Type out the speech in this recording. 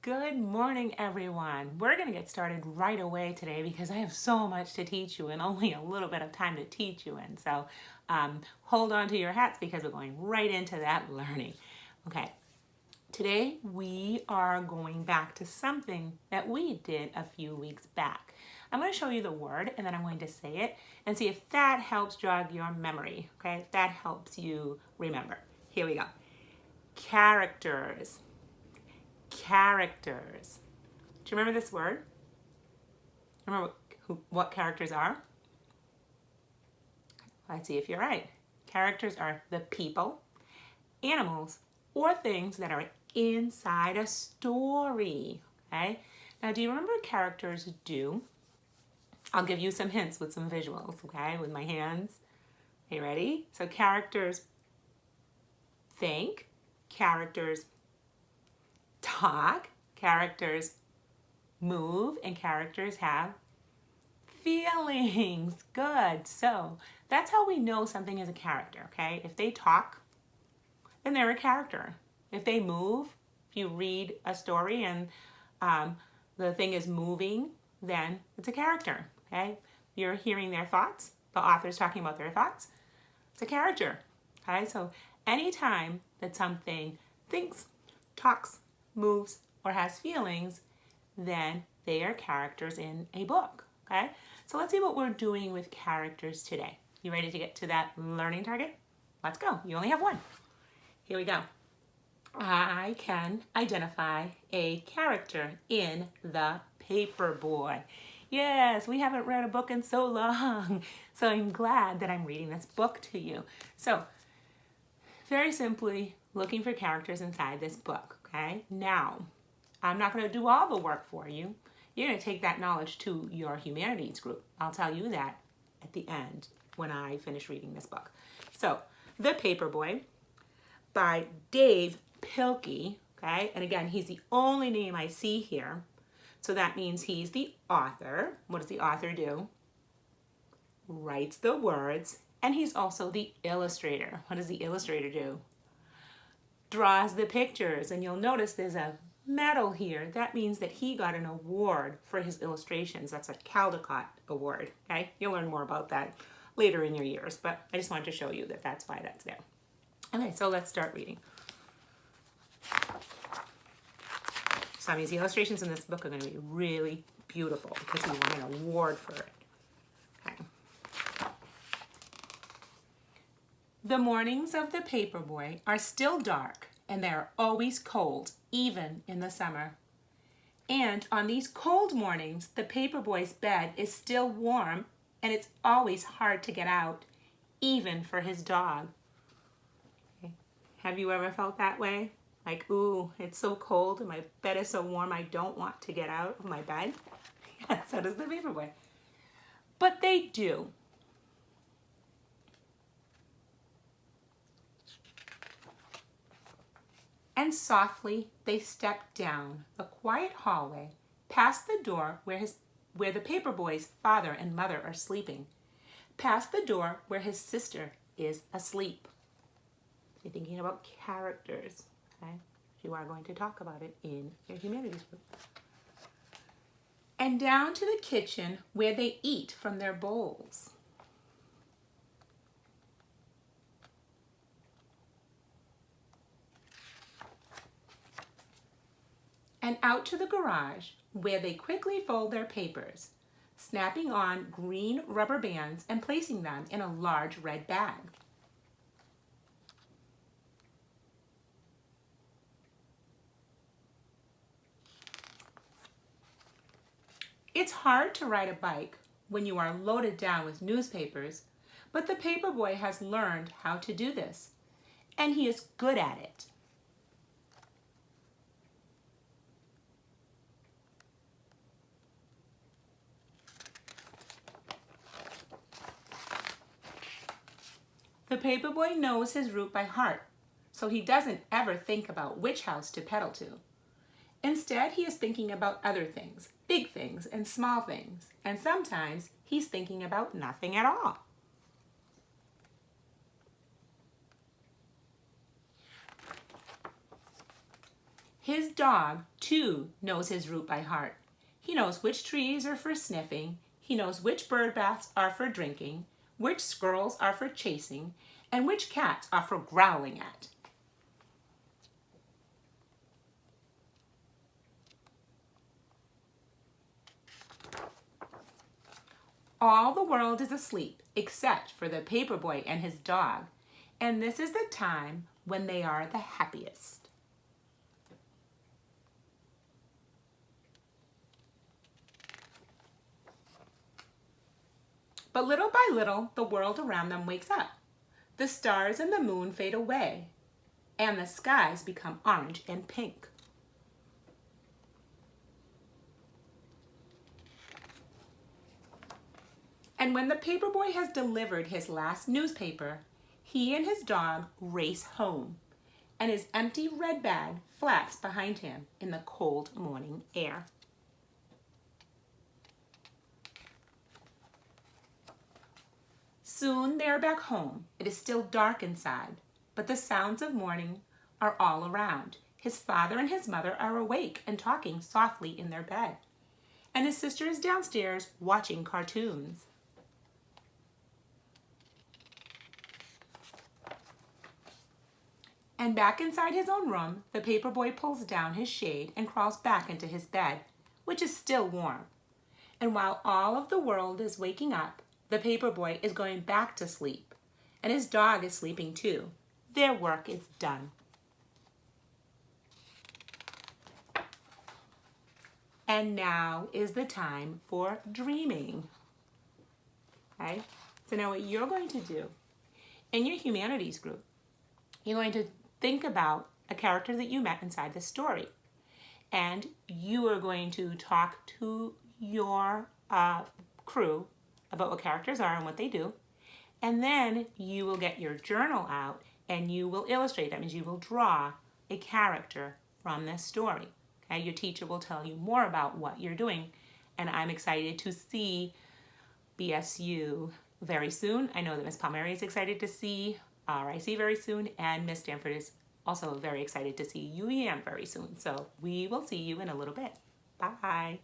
Good morning, everyone. We're going to get started right away today because I have so much to teach you and only a little bit of time to teach you in. So hold on to your hats because we're going right into that learning. Okay, today we are going back to something that we did a few weeks back. I'm going to show you the word and then I'm going to say it and see if that helps jog your memory. Okay, if that helps you remember. Here we go. Characters. Characters. Do you remember this word? Remember what characters are? Let's see if you're right. Characters are the people, animals, or things that are inside a story. Okay? Now, do you remember what characters do? I'll give you some hints with some visuals, okay, with my hands. Okay, ready? So characters think, characters talk, characters move, and characters have feelings. Good. So that's how we know something is a character, okay? If they talk, then they're a character. If they move, if you read a story and the thing is moving, then it's a character, okay? You're hearing their thoughts. The author's talking about their thoughts. It's a character, okay? So anytime that something thinks, talks, moves, or has feelings, then they are characters in a book, okay? So let's see what we're doing with characters today. You ready to get to that learning target? Let's go. You only have one. Here we go. I can identify a character in The Paperboy. Yes, we haven't read a book in so long, so I'm glad that I'm reading this book to you. So, very simply, looking for characters inside this book, okay? Now, I'm not going to do all the work for you. You're going to take that knowledge to your humanities group. I'll tell you that at the end when I finish reading this book. So, The Paperboy by Dave Pilkey, okay? And again, he's the only name I see here. So that means he's the author. What does the author do? Writes the words. And he's also the illustrator. What does the illustrator do? Draws the pictures. And you'll notice there's a medal here. That means that he got an award for his illustrations. That's a Caldecott Award, okay? You'll learn more about that later in your years, but I just wanted to show you that that's why that's there. Okay, so let's start reading. So that means the illustrations in this book are going to be really beautiful because he won an award for it. Okay. The mornings of the Paperboy are still dark and they are always cold, even in the summer. And on these cold mornings, the Paperboy's bed is still warm and it's always hard to get out, even for his dog. Okay. Have you ever felt that way? Like, ooh, it's so cold and my bed is so warm I don't want to get out of my bed? Yeah, so does the Paperboy. But they do. And softly they stepped down the quiet hallway, past the door where the Paperboy's father and mother are sleeping, past the door where his sister is asleep. You're thinking about characters, okay? You are going to talk about it in your humanities group. And down to the kitchen where they eat from their bowls. And out to the garage where they quickly fold their papers, snapping on green rubber bands and placing them in a large red bag. It's hard to ride a bike when you are loaded down with newspapers, but the Paperboy has learned how to do this, and he is good at it. The Paperboy knows his route by heart, so he doesn't ever think about which house to pedal to. Instead, he is thinking about other things, big things and small things, and sometimes he's thinking about nothing at all. His dog, too, knows his route by heart. He knows which trees are for sniffing. He knows which bird baths are for drinking, which squirrels are for chasing, and which cats are for growling at. All the world is asleep except for the paperboy and his dog, and this is the time when they are the happiest. But little by little, the world around them wakes up. The stars and the moon fade away, and the skies become orange and pink. And when the paperboy has delivered his last newspaper, he and his dog race home, and his empty red bag flaps behind him in the cold morning air. Soon they are back home. It is still dark inside, but the sounds of morning are all around. His father and his mother are awake and talking softly in their bed, and his sister is downstairs watching cartoons. And back inside his own room, the paperboy pulls down his shade and crawls back into his bed, which is still warm. And while all of the world is waking up, the paperboy is going back to sleep, and his dog is sleeping too. Their work is done. And now is the time for dreaming. Okay? So now what you're going to do in your humanities group, you're going to think about a character that you met inside the story. And you are going to talk to your crew about what characters are and what they do. And then you will get your journal out and you will illustrate. That means you will draw a character from this story. Okay? Your teacher will tell you more about what you're doing. And I'm excited to see BSU very soon. I know that Miss Palmieri is excited to see RIC very soon, and Miss Stanford is also very excited to see UEM very soon. So we will see you in a little bit. Bye.